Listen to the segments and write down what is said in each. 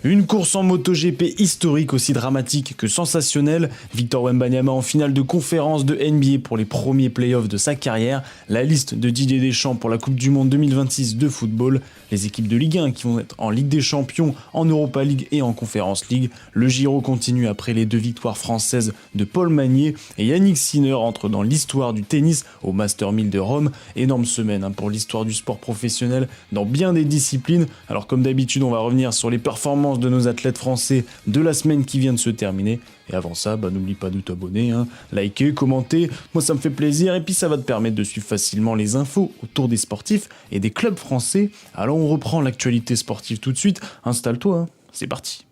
Une course en MotoGP historique aussi dramatique que sensationnelle. Victor Wembanyama en finale de conférence de NBA pour les premiers playoffs de sa carrière. La liste de Didier Deschamps pour la Coupe du Monde 2026 de football. Les équipes de Ligue 1 qui vont être en Ligue des Champions, en Europa League et en Conference League. Le Giro continue après les 2 victoires françaises de Paul Magnier. Et Yannick Sinner entre dans l'histoire du tennis au Master 1000 de Rome. Énorme semaine pour l'histoire du sport professionnel dans bien des disciplines. Alors comme d'habitude, on va revenir sur les performances de nos athlètes français de la semaine qui vient de se terminer. Et avant ça, n'oublie pas de t'abonner, liker, commenter, moi ça me fait plaisir et puis ça va te permettre de suivre facilement les infos autour des sportifs et des clubs français. Alors on reprend l'actualité sportive tout de suite, installe-toi, c'est parti.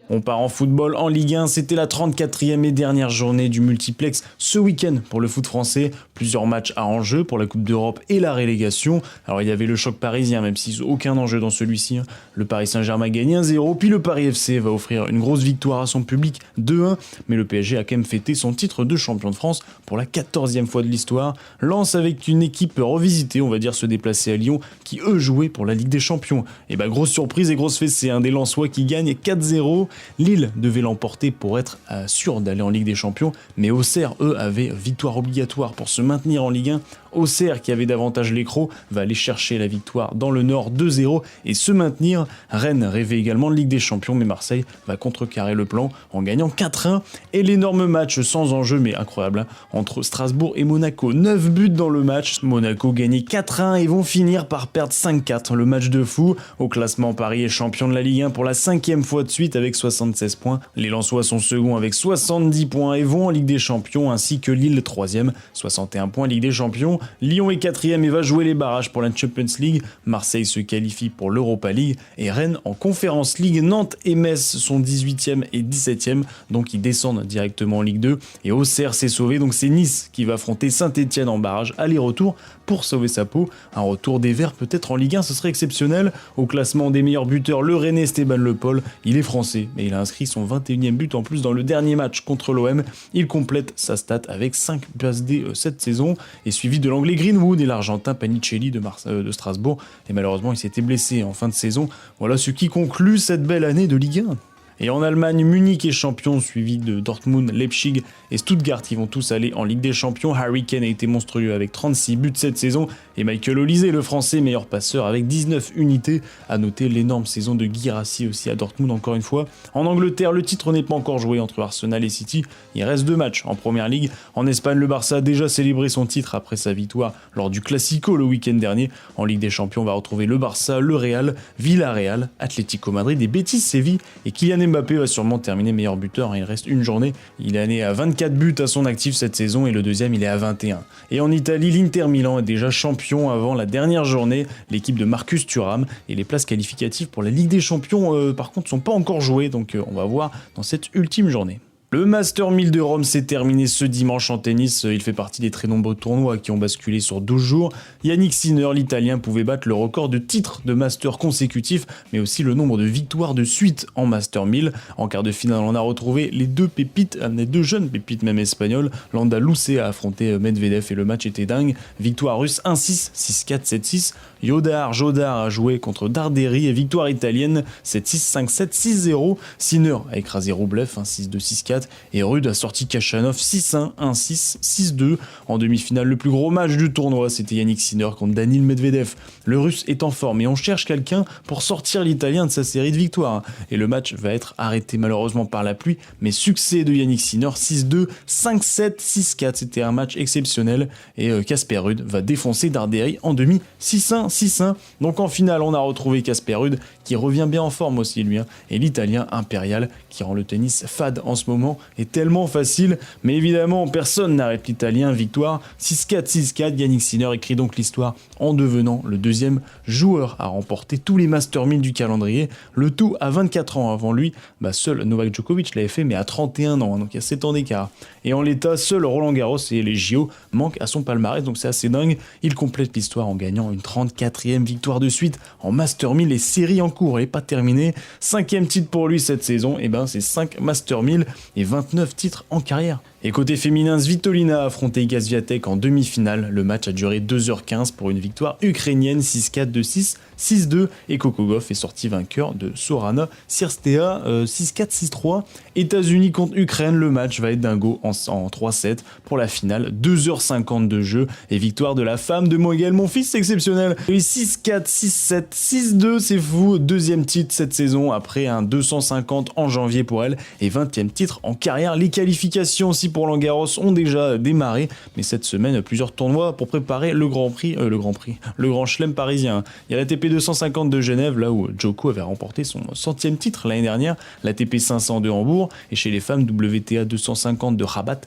On part en football en Ligue 1, c'était la 34e et dernière journée du multiplex ce week-end pour le foot français. Plusieurs matchs à enjeu pour la Coupe d'Europe et la relégation. Alors il y avait le choc parisien, même s'il n'y a aucun enjeu dans celui-ci. Le Paris Saint-Germain gagne 1-0, puis le Paris FC va offrir une grosse victoire à son public 2-1. Mais le PSG a quand même fêté son titre de champion de France pour la 14e fois de l'histoire. Lens avec une équipe revisitée, on va dire se déplacer à Lyon, qui eux jouaient pour la Ligue des Champions. Et grosse surprise et grosse fessée, des Lensois qui gagnent 4-0. Lille devait l'emporter pour être sûr d'aller en Ligue des Champions, mais Auxerre, eux, avaient victoire obligatoire pour se maintenir en Ligue 1. Auxerre, qui avait davantage l'écro, va aller chercher la victoire dans le Nord 2-0 et se maintenir. Rennes rêvait également de Ligue des Champions, mais Marseille va contrecarrer le plan en gagnant 4-1. Et l'énorme match sans enjeu, mais incroyable, entre Strasbourg et Monaco. 9 buts dans le match. Monaco gagnait 4-1 et vont finir par perdre 5-4. Le match de fou. Au classement, Paris est champion de la Ligue 1 pour la 5e fois de suite avec 76 points. Les Lensois sont seconds avec 70 points et vont en Ligue des Champions, ainsi que Lille 3e, 61 points Ligue des Champions. Lyon est 4e et va jouer les barrages pour la Champions League. Marseille se qualifie pour l'Europa League et Rennes en Conference League. Nantes et Metz sont 18e et 17e, donc ils descendent directement en Ligue 2. Et Auxerre s'est sauvé, donc c'est Nice qui va affronter Saint-Etienne en barrage aller-retour pour sauver sa peau. Un retour des Verts peut-être en Ligue 1, ce serait exceptionnel. Au classement des meilleurs buteurs, le Rennais Esteban Le Paul, il est français, mais il a inscrit son 21e but en plus dans le dernier match contre l'OM. Il complète sa stat avec 5 passes D cette saison, et suivi de l'anglais Greenwood et l'Argentin Panicelli de Strasbourg. Et malheureusement, il s'était blessé en fin de saison. Voilà ce qui conclut cette belle année de Ligue 1. Et en Allemagne, Munich est champion, suivi de Dortmund, Leipzig et Stuttgart qui vont tous aller en Ligue des Champions. Harry Kane a été monstrueux avec 36 buts cette saison et Michael Olise, le français meilleur passeur avec 19 unités. À noter l'énorme saison de Guirassy aussi à Dortmund encore une fois. En Angleterre, le titre n'est pas encore joué entre Arsenal et City. Il reste 2 matchs en Première Ligue. En Espagne, le Barça a déjà célébré son titre après sa victoire lors du Classico le week-end dernier. En Ligue des Champions, on va retrouver le Barça, le Real, Villarreal, Atlético Madrid et Betis Séville. Et Kylian Mbappé va sûrement terminer meilleur buteur, il reste une journée. Il est né à 24 buts à son actif cette saison et le deuxième il est à 21. Et en Italie, l'Inter Milan est déjà champion avant la dernière journée. L'équipe de Marcus Thuram et les places qualificatives pour la Ligue des Champions par contre sont pas encore jouées, donc on va voir dans cette ultime journée. Le Master 1000 de Rome s'est terminé ce dimanche en tennis. Il fait partie des très nombreux tournois qui ont basculé sur 12 jours. Yannick Sinner, l'Italien, pouvait battre le record de titres de Master consécutifs, mais aussi le nombre de victoires de suite en Master 1000. En quart de finale, on a retrouvé les 2 pépites, les 2 jeunes pépites même espagnoles. L'Andalouse a affronté Medvedev et le match était dingue. Victoire russe 1-6, 6-4, 7-6. Jodar a joué contre Darderi et victoire italienne 7-6, 5-7, 6-0. Sinner a écrasé Rublev 6-2, 6-4. Et Rude a sorti Kachanov 6-1, 1-6, 6-2. En demi-finale, le plus gros match du tournoi, c'était Yannick Sinner contre Daniil Medvedev. Le Russe est en forme et on cherche quelqu'un pour sortir l'Italien de sa série de victoires. Et le match va être arrêté malheureusement par la pluie, mais succès de Yannick Sinner 6-2, 5-7, 6-4. C'était un match exceptionnel et Casper Ruud va défoncer Darderi en demi 6-1, 6-1. Donc en finale, on a retrouvé Casper Ruud qui revient bien en forme aussi lui, et l'Italien impérial qui rend le tennis fade en ce moment est tellement facile, mais évidemment personne n'arrête l'Italien. Victoire 6-4, 6-4. Yannick Sinner écrit donc l'histoire en devenant le deuxième joueur à remporter tous les Master 1000 du calendrier, le tout à 24 ans. Avant lui, seul Novak Djokovic l'avait fait, mais à 31 ans, donc il y a 7 ans d'écart. Et en l'état, seul Roland Garros et les JO manquent à son palmarès, donc c'est assez dingue. Il complète l'histoire en gagnant une 34e victoire de suite en Master 1000 et série en cours, elle n'est pas terminée. 5e titre pour lui cette saison, et c'est 5 Master 1000 et 29 titres en carrière. Et côté féminin, Svitolina a affronté Iga Swiatek en demi-finale. Le match a duré 2h15 pour une victoire ukrainienne 6-4, 2-6, 6-2. Et Coco Gauff est sorti vainqueur de Sorana Cirstea 6-4, 6-3. États-Unis contre Ukraine, le match va être dingo en 3-7 pour la finale. 2h50 de jeu et victoire de la femme de Moguel, mon fils, c'est exceptionnel. 6-4, 6-7, 6-2, c'est fou. Deuxième titre cette saison après un 250 en janvier pour elle et 20e titre en carrière. Les qualifications aussi pour Langaros ont déjà démarré, mais cette semaine, plusieurs tournois pour préparer le Grand Chelem parisien. Il y a l'ATP 250 de Genève, là où Djoko avait remporté son 100e titre l'année dernière, l'ATP 500 de Hambourg, et chez les femmes, WTA 250 de Rabat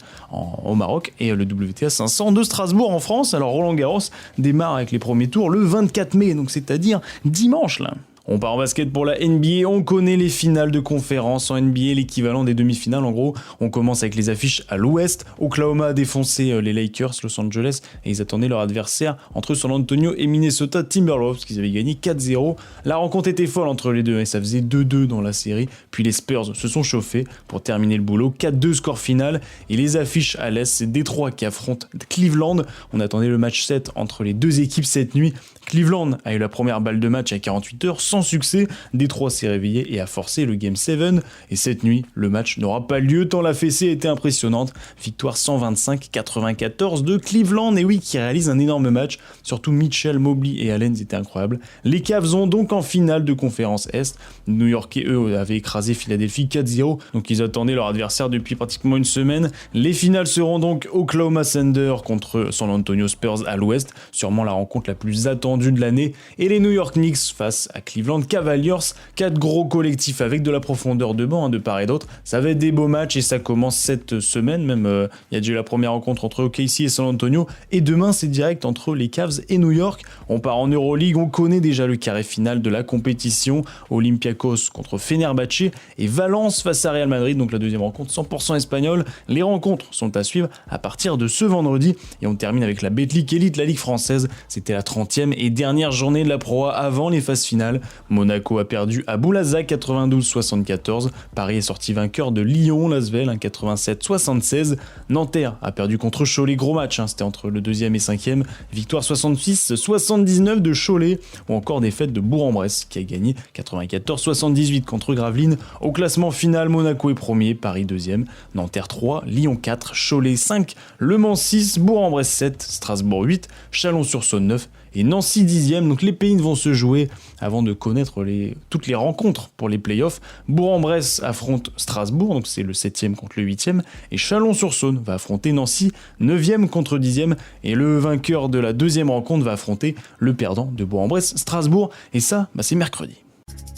au Maroc, et le WTA 500 de Strasbourg en France. Alors Roland Garros démarre avec les premiers tours le 24 mai, donc c'est-à-dire dimanche là. On part en basket pour la NBA, on connaît les finales de conférence en NBA, l'équivalent des demi-finales en gros. On commence avec les affiches à l'ouest. Oklahoma a défoncé les Lakers, Los Angeles, et ils attendaient leur adversaire entre San Antonio et Minnesota Timberwolves, qu'ils avaient gagné 4-0. La rencontre était folle entre les deux et ça faisait 2-2 dans la série. Puis les Spurs se sont chauffés pour terminer le boulot. 4-2 score final. Et les affiches à l'est, c'est Détroit qui affronte Cleveland. On attendait le match 7 entre les deux équipes cette nuit. Cleveland a eu la première balle de match à 48 heures sans succès. Détroit s'est réveillé et a forcé le Game 7. Et cette nuit, le match n'aura pas lieu tant la fessée était impressionnante. Victoire 125-94 de Cleveland. Et oui, qui réalise un énorme match. Surtout Mitchell, Mobley et Allen étaient incroyables. Les Cavs ont donc en finale de conférence Est. Les New-Yorkais, eux, avaient écrasé Philadelphie 4-0. Donc ils attendaient leur adversaire depuis pratiquement une semaine. Les finales seront donc Oklahoma Thunder contre San Antonio Spurs à l'ouest. Sûrement la rencontre la plus attendue de l'année, et les New York Knicks face à Cleveland Cavaliers. 4 gros collectifs avec de la profondeur de banc de part et d'autre. Ça va être des beaux matchs et ça commence cette semaine même. Il y a déjà eu la première rencontre entre OKC et San Antonio et demain c'est direct entre les Cavs et New York. On part en Euroleague, on connaît déjà le carré final de la compétition. Olympiakos contre Fenerbahçe et Valence face à Real Madrid, donc la deuxième rencontre 100% espagnole. Les rencontres sont à suivre à partir de ce vendredi et on termine avec la Betclic Elite, la Ligue française. C'était la 30e et dernière journée de la Pro A avant les phases finales. Monaco a perdu à Boulazac 92-74. Paris est sorti vainqueur de Lyon, Lasvel 87-76. Nanterre a perdu contre Cholet, gros match, c'était entre le 2e et 5e. Victoire 66-79 de Cholet ou encore défaite de Bourg-en-Bresse qui a gagné 94-78 contre Gravelines. Au classement final, Monaco est premier, Paris 2e, Nanterre 3, Lyon 4, Cholet 5, Le Mans 6, Bourg-en-Bresse 7, Strasbourg 8, Chalon-sur-Saône 9 et Nancy 10e. Donc les pays vont se jouer avant de connaître toutes les rencontres pour les playoffs. Bourg-en-Bresse affronte Strasbourg, donc c'est le 7e contre le 8e, et Chalon-sur-Saône va affronter Nancy, 9e contre 10e, et le vainqueur de la deuxième rencontre va affronter le perdant de Bourg-en-Bresse, Strasbourg, et ça, c'est mercredi.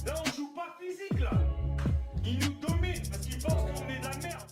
Là on joue pas physique là. Ils nous dominent parce qu'ils pensent qu'on est de la merde.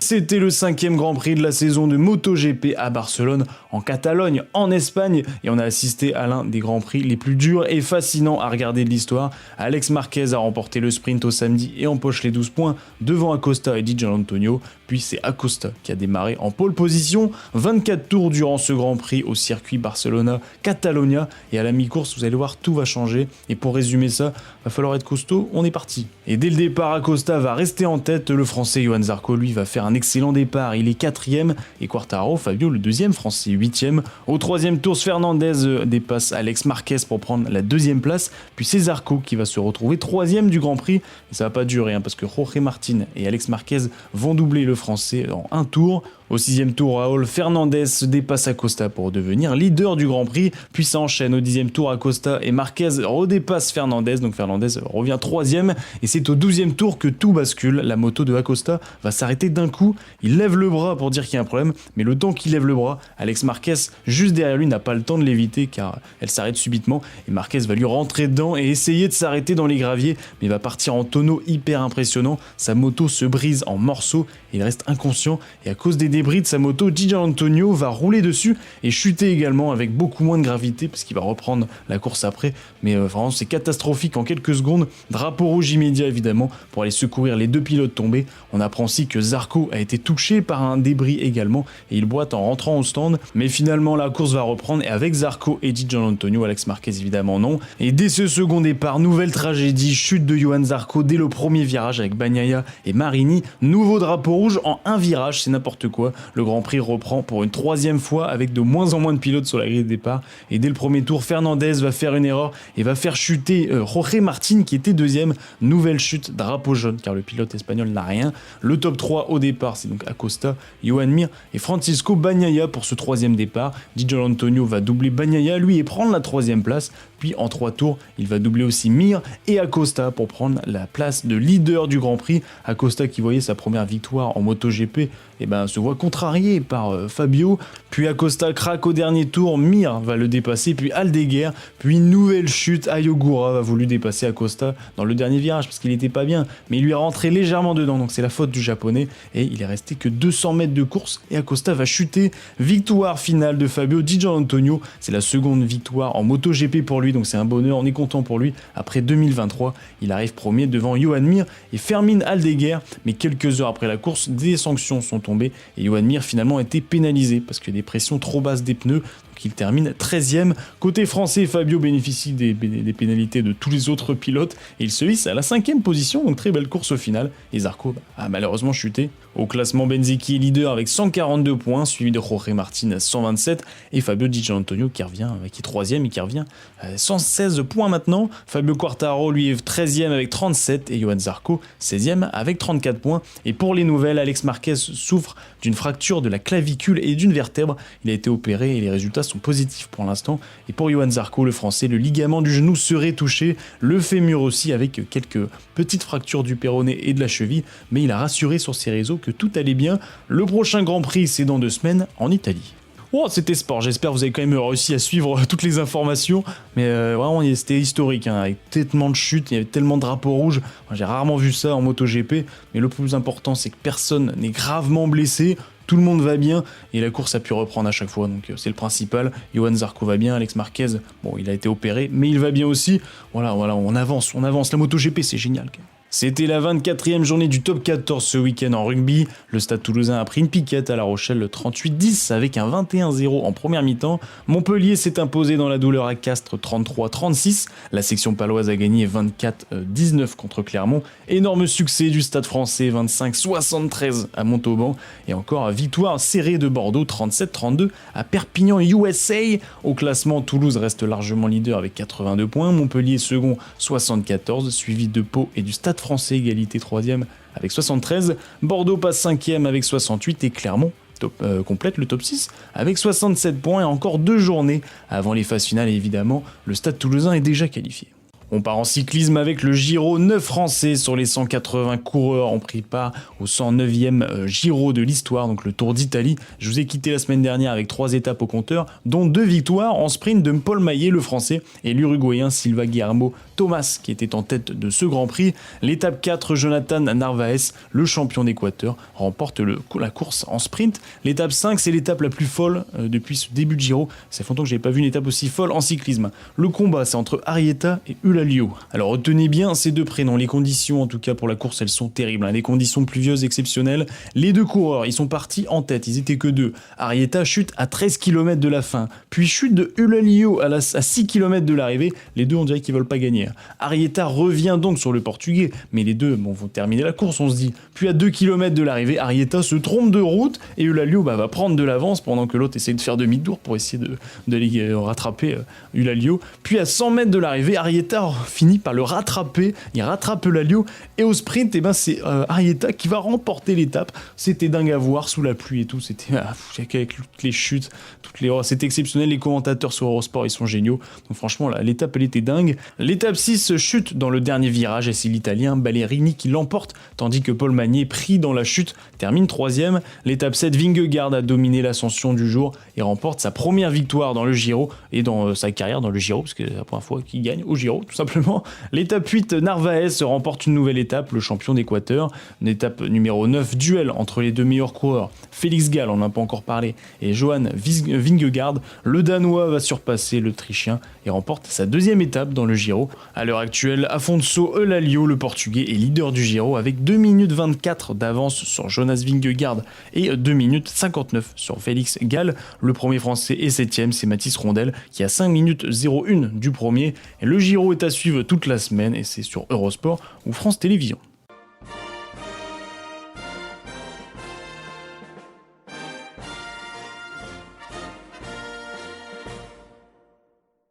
C'était le 5e Grand Prix de la saison de MotoGP à Barcelone, en Catalogne, en Espagne, et on a assisté à l'un des Grands Prix les plus durs et fascinants à regarder de l'histoire. Alex Marquez a remporté le sprint au samedi et empoche les 12 points devant Acosta et Di Gianantonio, puis c'est Acosta qui a démarré en pole position. 24 tours durant ce Grand Prix au circuit Barcelona-Catalonia, et à la mi-course, vous allez voir, tout va changer, et pour résumer ça, va falloir être costaud, on est parti. Et dès le départ, Acosta va rester en tête, le français Johan Zarco lui va faire un excellent départ, il est 4e, et Quartararo, Fabio le 2e français 8e. Au 3e tour, Fernandez dépasse Alex Marquez pour prendre la 2e place, puis c'est Zarco qui va se retrouver 3e du Grand Prix, et ça va pas durer parce que Jorge Martin et Alex Marquez vont doubler le français en un tour. Au 6e tour, Raúl Fernandez dépasse Acosta pour devenir leader du Grand Prix, puis ça enchaîne au 10e tour, Acosta et Marquez redépassent Fernandez, donc Fernandez revient 3e, et c'est au 12e tour que tout bascule. La moto de Acosta va s'arrêter d'un coup, il lève le bras pour dire qu'il y a un problème, mais le temps qu'il lève le bras, Alex Marquez, juste derrière lui, n'a pas le temps de l'éviter car elle s'arrête subitement, et Marquez va lui rentrer dedans et essayer de s'arrêter dans les graviers, mais il va partir en tonneau hyper impressionnant, sa moto se brise en morceaux, il reste inconscient, et à cause des débris de sa moto, Di Giannantonio va rouler dessus et chuter également avec beaucoup moins de gravité parce qu'il va reprendre la course après. Mais vraiment c'est catastrophique en quelques secondes. Drapeau rouge immédiat évidemment pour aller secourir les deux pilotes tombés. On apprend aussi que Zarco a été touché par un débris également et il boite en rentrant au stand. Mais finalement la course va reprendre et avec Zarco et Di Giannantonio, Alex Marquez évidemment non. Et dès ce second départ, nouvelle tragédie, chute de Johann Zarco dès le premier virage avec Bagnaia et Marini. Nouveau drapeau rouge en un virage, c'est n'importe quoi. Le Grand Prix reprend pour une troisième fois avec de moins en moins de pilotes sur la grille de départ. Et dès le premier tour, Fernandez va faire une erreur et va faire chuter Jorge Martin qui était deuxième. Nouvelle chute, drapeau jaune car le pilote espagnol n'a rien. Le top 3 au départ, c'est donc Acosta, Joan Mir et Francisco Bagnaia pour ce troisième départ. Di Giannantonio va doubler Bagnaia lui et prendre la troisième place. Puis en 3 tours, il va doubler aussi Mir et Acosta pour prendre la place de leader du Grand Prix. Acosta qui voyait sa première victoire en MotoGP se voit contrarié par Fabio. Puis Acosta craque au dernier tour, Mir va le dépasser, puis Aldeguer, puis nouvelle chute, Ayogura a voulu dépasser Acosta dans le dernier virage parce qu'il n'était pas bien, mais il lui est rentré légèrement dedans, donc c'est la faute du japonais et il est resté que 200 mètres de course et Acosta va chuter. Victoire finale de Fabio Di Giannantonio, c'est la seconde victoire en MotoGP pour lui, donc c'est un bonheur, on est content pour lui. Après 2023, il arrive premier devant Joan Mir et Fermín Aldeguer, mais quelques heures après la course, des sanctions sont tombées et Joan Mir finalement a été pénalisé parce que des pressions trop basses des pneus. Il termine 13e. Côté français, Fabio bénéficie des pénalités de tous les autres pilotes et il se hisse à la 5e position, donc très belle course au final. Et Zarco a malheureusement chuté. Au classement, Benzeki est leader avec 142 points, suivi de Jorge Martin à 127 et Fabio Di Giannantonio qui est 3e et qui revient à 116 points maintenant. Fabio Quartararo lui est 13e avec 37 et Johann Zarco 16e avec 34 points. Et pour les nouvelles, Alex Marquez souffre d'une fracture de la clavicule et d'une vertèbre. Il a été opéré et les résultats sont positifs pour l'instant. Et pour Johann Zarco, le français, le ligament du genou serait touché, le fémur aussi avec quelques petites fractures du péroné et de la cheville, mais il a rassuré sur ses réseaux que tout allait bien. Le prochain Grand Prix, c'est dans 2 semaines en Italie. Oh, c'était sport, j'espère que vous avez quand même réussi à suivre toutes les informations, mais vraiment c'était historique, avec tellement de chutes, il y avait tellement de drapeaux rouges, j'ai rarement vu ça en MotoGP, mais le plus important c'est que personne n'est gravement blessé, tout le monde va bien, et la course a pu reprendre à chaque fois, donc c'est le principal. Johann Zarco va bien, Alex Marquez, il a été opéré, mais il va bien aussi, voilà, on avance, la MotoGP c'est génial quand même. C'était la 24e journée du top 14 ce week-end en rugby. Le Stade Toulousain a pris une piquette à La Rochelle, le 38-10 avec un 21-0 en première mi-temps. Montpellier s'est imposé dans la douleur à Castres 33-36. La section paloise a gagné 24-19 contre Clermont. Énorme succès du Stade français 25-73 à Montauban. Et encore victoire serrée de Bordeaux 37-32 à Perpignan USA. Au classement, Toulouse reste largement leader avec 82 points. Montpellier second 74, suivi de Pau et du Stade français, égalité 3e avec 73, Bordeaux passe 5e avec 68 et Clermont complète le top 6 avec 67 points et encore 2 journées avant les phases finales et évidemment le Stade Toulousain est déjà qualifié. On part en cyclisme avec le Giro. 9 Français sur les 180 coureurs ont pris part au 109e Giro de l'histoire, donc le Tour d'Italie. Je vous ai quitté la semaine dernière avec 3 étapes au compteur, dont 2 victoires en sprint de Paul Maillet, le Français, et l'Uruguayen Silva Guillermo Thomas, qui était en tête de ce Grand Prix. L'étape 4, Jonathan Narvaez, le champion d'Équateur, remporte la course en sprint. L'étape 5, c'est l'étape la plus folle depuis ce début de Giro. Ça fait longtemps que je n'avais pas vu une étape aussi folle en cyclisme. Le combat, c'est entre Arrieta et Eulaliu. Alors retenez bien ces 2 prénoms. Les conditions, en tout cas pour la course, elles sont terribles. Les conditions pluvieuses exceptionnelles. Les 2 coureurs, ils sont partis en tête. Ils étaient que 2. Arrieta chute à 13 km de la fin. Puis chute de Eulaliu à 6 km de l'arrivée. Les 2, on dirait qu'ils veulent pas gagner. Arrieta revient donc sur le Portugais, mais les 2 vont terminer la course, on se dit. Puis à 2 km de l'arrivée, Arrieta se trompe de route et Eulaliu va prendre de l'avance pendant que l'autre essaie de faire demi-tour pour essayer d'aller rattraper Eulaliu. Puis à 100 mètres de l'arrivée, Arrieta finit par le rattraper, il rattrape Eulaliu et au sprint, c'est Arrieta qui va remporter l'étape. C'était dingue à voir sous la pluie et tout, c'était avec toutes les chutes, c'était exceptionnel. Les commentateurs sur Eurosport, ils sont géniaux. Donc franchement, l'étape elle était dingue. L'étape 6 chute dans le dernier virage et c'est l'Italien Ballerini qui l'emporte, tandis que Paul Magnier, pris dans la chute, termine 3e. L'étape 7, Vingegaard a dominé l'ascension du jour et remporte sa première victoire dans le Giro et dans sa carrière dans le Giro, parce que c'est la première fois qu'il gagne au Giro, tout simplement. L'étape 8, Narvaez remporte une nouvelle étape, le champion d'Équateur. Une étape numéro 9, duel entre les deux meilleurs coureurs, Félix Gall, on n'en a pas encore parlé, et Johan Vingegaard. Le Danois va surpasser l'Autrichien et remporte sa deuxième étape dans le Giro. À l'heure actuelle, Afonso Eulalio, le Portugais, est leader du Giro avec 2 minutes 24 d'avance sur Jonas Vingegaard et 2 minutes 59 sur Félix Gall. Le premier français est 7ème, c'est Mathis Rondel qui a 5 minutes 01 du premier. Et le Giro est à suivre toute la semaine et c'est sur Eurosport ou France Télévisions.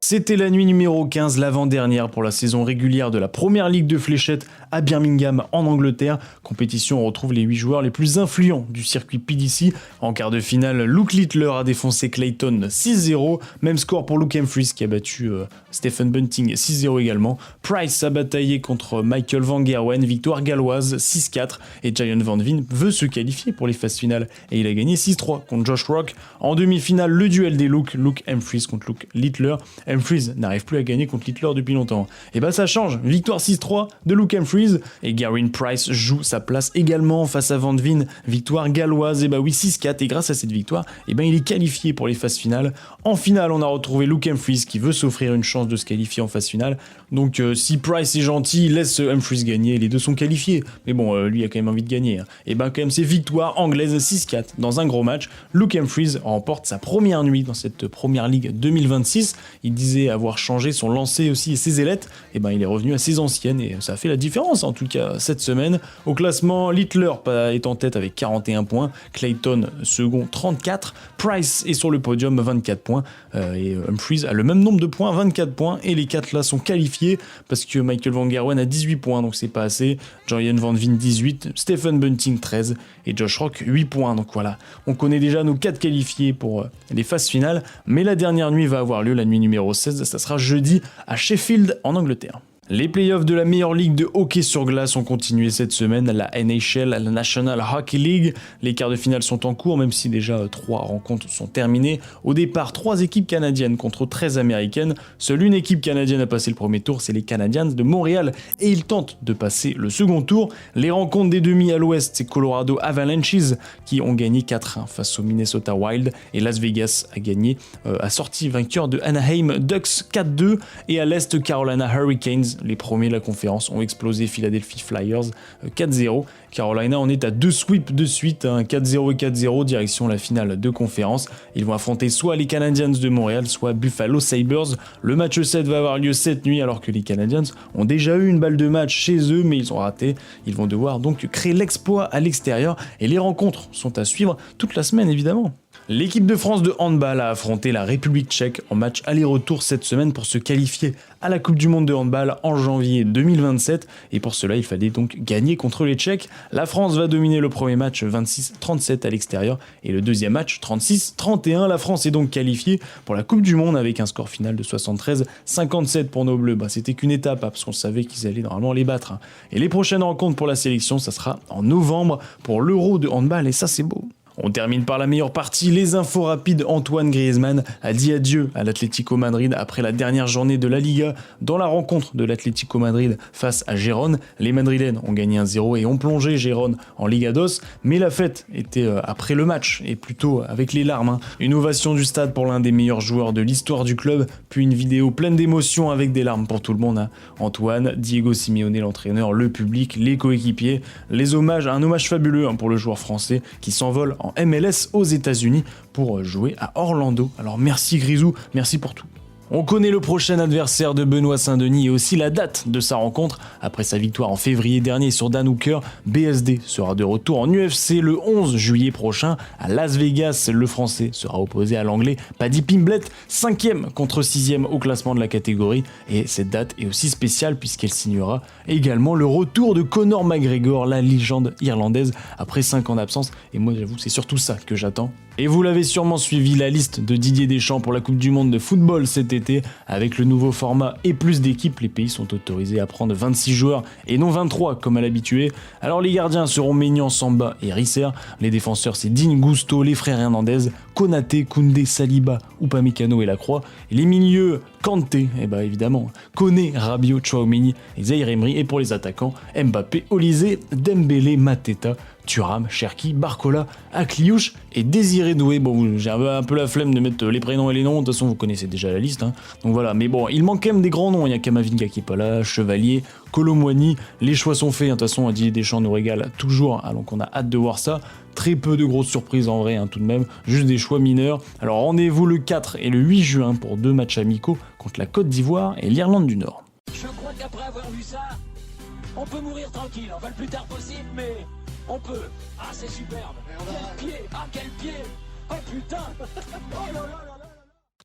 C'était la nuit numéro 15, l'avant-dernière pour la saison régulière de la première ligue de fléchettes à Birmingham en Angleterre. Compétition, on retrouve les 8 joueurs les plus influents du circuit PDC. En quart de finale, Luke Littler a défoncé Clayton 6-0. Même score pour Luke Humphries qui a battu Stephen Bunting 6-0 également. Price a bataillé contre Michael Van Gerwen, victoire galloise 6-4. Et Giant Van Veen veut se qualifier pour les phases finales et il a gagné 6-3 contre Josh Rock. En demi-finale, le duel des Luke Humphries contre Luke Littler. Humphries n'arrive plus à gagner contre Littler depuis longtemps. Et bah ça change, victoire 6-3 de Luke Humphries et Geraint Price joue sa place également face à Van Veen, victoire galloise, et bah oui 6-4 et grâce à cette victoire, et ben il est qualifié pour les phases finales. En finale, on a retrouvé Luke Humphries qui veut s'offrir une chance de se qualifier en phase finale. Donc si Price est gentil, il laisse Humphries gagner, les deux sont qualifiés. Mais bon, lui a quand même envie de gagner. Et ben quand même c'est victoire anglaise 6-4 dans un gros match. Luke Humphries remporte sa première nuit dans cette première ligue 2026. Il disait avoir changé son lancer aussi et ses ailettes, et ben il est revenu à ses anciennes et ça a fait la différence en tout cas cette semaine. Au classement, Littler est en tête avec 41 points, Clayton second 34, Price est sur le podium 24 points et Humphries a le même nombre de points, 24 points, et les 4 là sont qualifiés parce que Michael Van Gerwen a 18 points donc c'est pas assez, Giant Van Veen 18, Stephen Bunting 13 et Josh Rock 8 points. Donc voilà, on connaît déjà nos 4 qualifiés pour les phases finales, mais la dernière nuit va avoir lieu, la nuit numéro 16, ça sera jeudi à Sheffield en Angleterre. Les playoffs de la meilleure ligue de hockey sur glace ont continué cette semaine, la NHL, la National Hockey League. Les quarts de finale sont en cours, même si déjà 3 rencontres sont terminées. Au départ, 3 équipes canadiennes contre 13 américaines. Seule une équipe canadienne a passé le premier tour, c'est les Canadiens de Montréal, et ils tentent de passer le second tour. Les rencontres des demi à l'ouest, c'est Colorado Avalanches qui ont gagné 4-1 face au Minnesota Wild, et Las Vegas a sorti vainqueur de Anaheim Ducks 4-2, et à l'est, Carolina Hurricanes, les premiers de la conférence, ont explosé Philadelphia Flyers 4-0. Carolina en est à 2 sweeps de suite, 4-0 et 4-0, direction la finale de conférence. Ils vont affronter soit les Canadiens de Montréal, soit Buffalo Sabres. Le match 7 va avoir lieu cette nuit, alors que les Canadiens ont déjà eu une balle de match chez eux, mais ils ont raté. Ils vont devoir donc créer l'exploit à l'extérieur, et les rencontres sont à suivre toute la semaine évidemment. L'équipe de France de handball a affronté la République tchèque en match aller-retour cette semaine pour se qualifier à la Coupe du Monde de handball en janvier 2027, et pour cela il fallait donc gagner contre les Tchèques. La France va dominer le premier match 26-37 à l'extérieur et le deuxième match 36-31. La France est donc qualifiée pour la Coupe du Monde avec un score final de 73-57 pour nos Bleus. C'était qu'une étape parce qu'on savait qu'ils allaient normalement les battre. Et les prochaines rencontres pour la sélection, ça sera en novembre pour l'Euro de handball, et ça c'est beau. On termine par la meilleure partie, les infos rapides. Antoine Griezmann a dit adieu à l'Atlético Madrid après la dernière journée de la Liga. Dans la rencontre de l'Atlético Madrid face à Gérone, les Madrilènes ont gagné 1-0 et ont plongé Gérone en Liga DOS, mais la fête était après le match et plutôt avec les larmes. Une ovation du stade pour l'un des meilleurs joueurs de l'histoire du club, puis une vidéo pleine d'émotions avec des larmes pour tout le monde. Antoine, Diego Simeone l'entraîneur, le public, les coéquipiers, un hommage fabuleux pour le joueur français qui s'envole en MLS aux États-Unis pour jouer à Orlando. Alors merci Grisou, merci pour tout. On connaît le prochain adversaire de Benoît Saint-Denis et aussi la date de sa rencontre. Après sa victoire en février dernier sur Dan Hooker, BSD sera de retour en UFC le 11 juillet prochain à Las Vegas. Le français sera opposé à l'anglais Paddy Pimblett, 5e contre 6e au classement de la catégorie. Et cette date est aussi spéciale puisqu'elle signera également le retour de Conor McGregor, la légende irlandaise, après 5 ans d'absence. Et moi j'avoue que c'est surtout ça que j'attends. Et vous l'avez sûrement suivi, la liste de Didier Deschamps pour la Coupe du Monde de football cet été. Avec le nouveau format et plus d'équipes, les pays sont autorisés à prendre 26 joueurs et non 23 comme à l'habitué. Alors les gardiens seront Maignan, Samba et Risser. Les défenseurs c'est Digne, Gusto, les frères Hernandez, Konaté, Koundé, Saliba, Upamecano et Lacroix. Et les milieux, Kanté, et bah évidemment, Koné, Rabiot, Tchouaméni et Zaïre Emery. Et pour les attaquants, Mbappé, Olysée, Dembélé, Mateta, Thuram, Cherki, Barcola, Akliouche et Désiré Doué. Bon, j'ai un peu la flemme de mettre les prénoms et les noms, de toute façon vous connaissez déjà la liste. Donc voilà, mais bon, il manque quand même des grands noms. Il y a Kamavinga qui est pas là, Chevalier, Colomboigny. Les choix sont faits, de toute façon Didier Deschamps nous régale toujours, donc on a hâte de voir ça. Très peu de grosses surprises en vrai, tout de même, juste des choix mineurs. Alors rendez-vous le 4 et le 8 juin pour 2 matchs amicaux contre la Côte d'Ivoire et l'Irlande du Nord. Je crois qu'après avoir vu ça, on peut mourir tranquille, enfin le plus tard possible, mais on peut. Ah, c'est superbe. Quel pied, ah quel pied. Oh putain. Oh là là là là.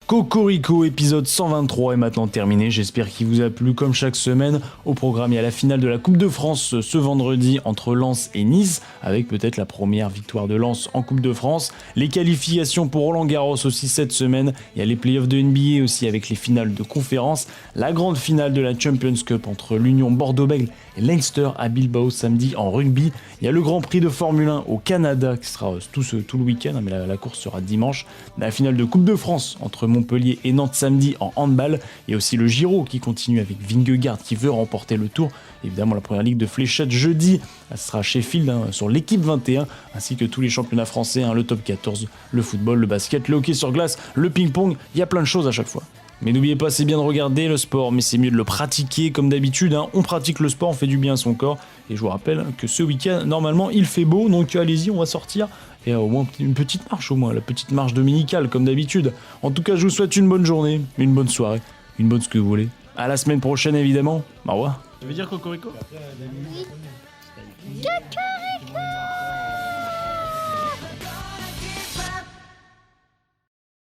Cocorico, épisode 123 est maintenant terminé, j'espère qu'il vous a plu comme chaque semaine. Au programme, il y a la finale de la Coupe de France ce vendredi entre Lens et Nice, avec peut-être la première victoire de Lens en Coupe de France. Les qualifications pour Roland Garros aussi cette semaine, il y a les playoffs de NBA aussi avec les finales de conférence, la grande finale de la Champions Cup entre l'Union Bordeaux-Bègles et Leinster à Bilbao samedi en rugby. Il y a le Grand Prix de Formule 1 au Canada qui sera tout le week-end, mais la course sera dimanche. La finale de Coupe de France entre Montpellier et Nantes samedi en handball. Il y a aussi le Giro qui continue avec Vingegaard qui veut remporter le Tour. Évidemment la première ligue de fléchettes jeudi, ce sera Sheffield sur l'équipe 21, ainsi que tous les championnats français, le top 14, le football, le basket, le hockey sur glace, le ping-pong, il y a plein de choses à chaque fois. Mais n'oubliez pas, c'est bien de regarder le sport, mais c'est mieux de le pratiquer comme d'habitude. On pratique le sport, on fait du bien à son corps. Et je vous rappelle que ce week-end, normalement, il fait beau, donc allez-y, on va sortir. Et au moins une petite marche, la petite marche dominicale comme d'habitude. En tout cas, je vous souhaite une bonne journée, une bonne soirée, une bonne ce que vous voulez. À la semaine prochaine, évidemment. Au revoir. Ça veut dire Cocorico ? Caca.